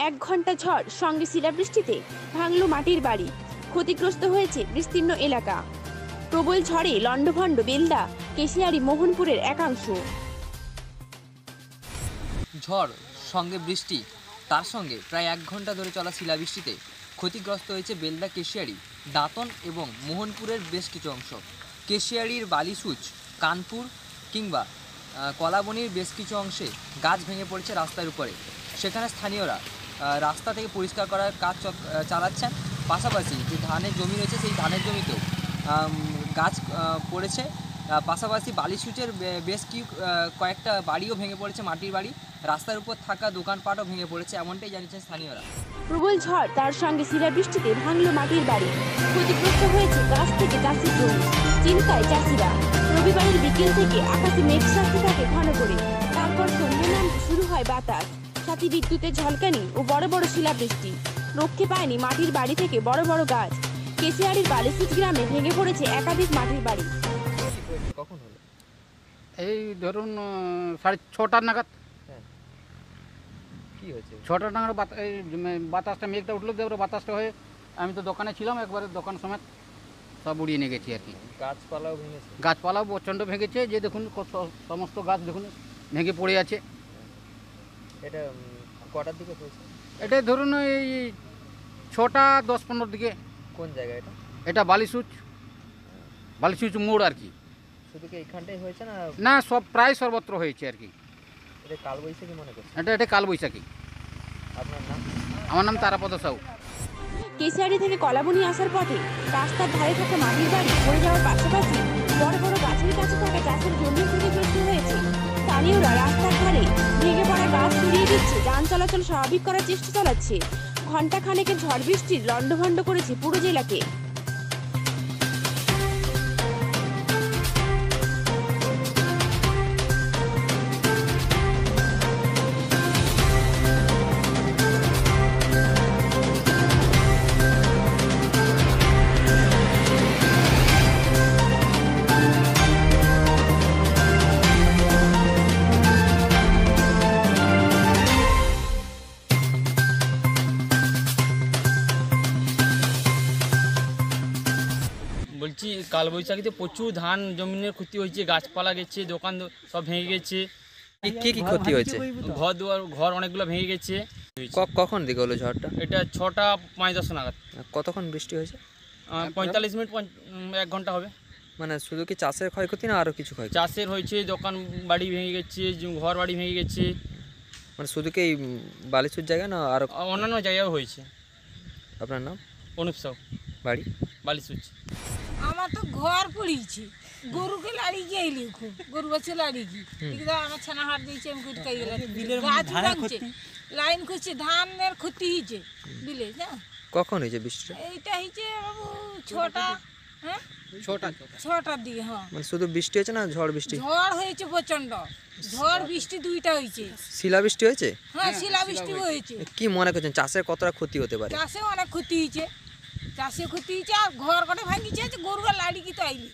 1 ঘন্টা ঝড় সঙ্গে শিলাবৃষ্টিতে ভাঙল মাটির বাড়ি, ক্ষতিগ্রস্ত হয়েছে বিস্তীর্ণ এলাকা। প্রবল ঝড়ে লণ্ডভণ্ড বেলদা, কেশিয়ারি, মোহনপুরের একাংশ। ঝড় সঙ্গে বৃষ্টি, তার সঙ্গে প্রায় 1 ঘন্টা ধরে চলা শিলাবৃষ্টিতে ক্ষতিগ্রস্ত হয়েছে বেলদা, কেশিয়ারি, দাঁতন এবং মোহনপুরের বেশ কিছু অংশ। কেশিয়ারির বালিসুচ, কানপুর কিংবা কলাবনির বেশ কিছু অংশে গাছ ভেঙে পড়েছে রাস্তার উপরে। সেখানে স্থানীয়রা রাস্তা থেকে পরিষ্কার করার কাজ চালাচ্ছেন। পাশাপাশি যে ধানের জমি রয়েছে সেই ধানের জমিতেও গাছ পড়েছে। পাশাপাশি বালিসুচের বেশ কয়েকটা বাড়িও ভেঙে পড়েছে, মাটির বাড়ি। রাস্তার উপর থাকা দোকানপাটও ভেঙে পড়েছে, এমনটাই জানিয়েছেন স্থানীয়রা। প্রবল ঝড় তার সঙ্গে শিলাবৃষ্টিতে ভাঙল মাটির বাড়ি, ক্ষতিগ্রস্ত হয়েছে গাছ থেকে চাষির জমি। চিন্তায় চাষিরা। রবিবারের বিকেল থেকে আকাশে মেঘ সাজতে থাকে ঘন করে, তারপর সন্ধ্যে নামতে শুরু হয় বাতাস, সাথে বিদ্যুতের ঝলকানি ও বড় বড় শিলাবৃষ্টি। রক্ষে পায়নি মাটির বাড়ি থেকে বড় বড় গাছ। কেশিয়ারির বালিসুচ গ্রামে ভেঙে পড়েছে একাধিক মাটির বাড়ি। কখন হলো? এই ধরুন 6:30 নাগাদ। কি হয়েছে? 6টা নাগাদ বাতাসটা মেঘটা উঠলো, তারপরে বাতাসটা হয়ে আমি তো দোকানে ছিলাম, একবারে দোকান সমেত সব উড়িয়ে নিয়ে গেছি আর কি। গাছপালাও ভেঙেছে? গাছপালাও প্রচণ্ড ভেঙেছে, যে দেখুন সমস্ত গাছ দেখুন ভেঙে পড়ে আছে। এটা কটার দিকে হয়েছে? এটা ধরুন এই 6:10-15 দিকে। কোন জায়গা এটা? এটা বালিসুচ মোড় আর কি। শুধু কি এইখানটাই হয়েছে না? না, সব প্রায় সর্বত্র হয়েছে আর কি। এটা কালবৈশাখী মনে করছে? এটা কালবৈশাখী। আপনার নাম? আমার নাম তারাপদ সাউ। কেশিয়ারি থেকে কলাবনি আসার পথে রাস্তার ধারে থাকা মাটির বাড়ি পড়ে যাওয়ার পাশাপাশি বড় বড় গাছের কাছে থাকা চাষের জমি ক্ষতিগ্রস্ত হয়েছে। স্থানীয়রা রাস্তার ধারে ভেঙে পড়া গাছ সরিয়ে দিচ্ছে, যান চলাচল স্বাভাবিক করার চেষ্টা চালাচ্ছে। ঘণ্টা খানেকের ঝড় বৃষ্টির লণ্ডভণ্ড করেছে পুরো জেলাকে। বলছি কালবৈশাখীতে প্রচুর ধান জমিনের ক্ষতি হয়েছে, গাছপালা গেছে, দোকান সব ভেঙে গেছে। কি ক্ষতি হয়েছে? ঘর অনেকগুলো ভেঙে গেছে। কখন দিকে হলো ঝড়টা? এটা 6:05-10 নাগাদ। কতক্ষণ বৃষ্টি হয়েছে? 45 মিনিট, 1 ঘন্টা হবে। মানে শুধু কি চাষের ক্ষয়ক্ষতি না আরও কিছু ক্ষয়ক্ষতি? চাষের হয়েছে, দোকান বাড়ি ভেঙে গেছে, ঘর বাড়ি ভেঙে গেছে। মানে শুধু কি এই বালিচুর জায়গা না আরও অন্যান্য জায়গাও হয়েছে। আপনার নাম? অনুপ সাউ, বাড়ি বালিসুচ। আমার তো ঘর পড়িয়েছে, গরুকে লাড়ি গিয়ে এলি, খুব গরু বাচ্চা লাড়ি গিয়ে আমার ছানা হাট দিয়েছে, আমি কুটকাই গেলাম, গাছ ভাঙছে, লাইন করছে, ধানের ক্ষতি হয়েছে বিলে। কখন হয়েছে বৃষ্টিটা? এইটা হয়েছে বাবু 6টা, হ্যাঁ 6টার দিকে। হ্যাঁ, মানে শুধু বৃষ্টি হয়েছে না ঝড় বৃষ্টি? ঝড় হয়েছে প্রচন্ড, ঝড় বৃষ্টি দুইটা হয়েছে। শিলাবৃষ্টি হয়েছে? হ্যাঁ, শিলাবৃষ্টি হয়েছে। কি মনে করছেন চাষের কতটা ক্ষতি হতে পারে? চাষে অনেক ক্ষতি হয়েছে, আর ঘর কটা ভাঙিছে, গরুরা লাড়ি কি তো আইলি।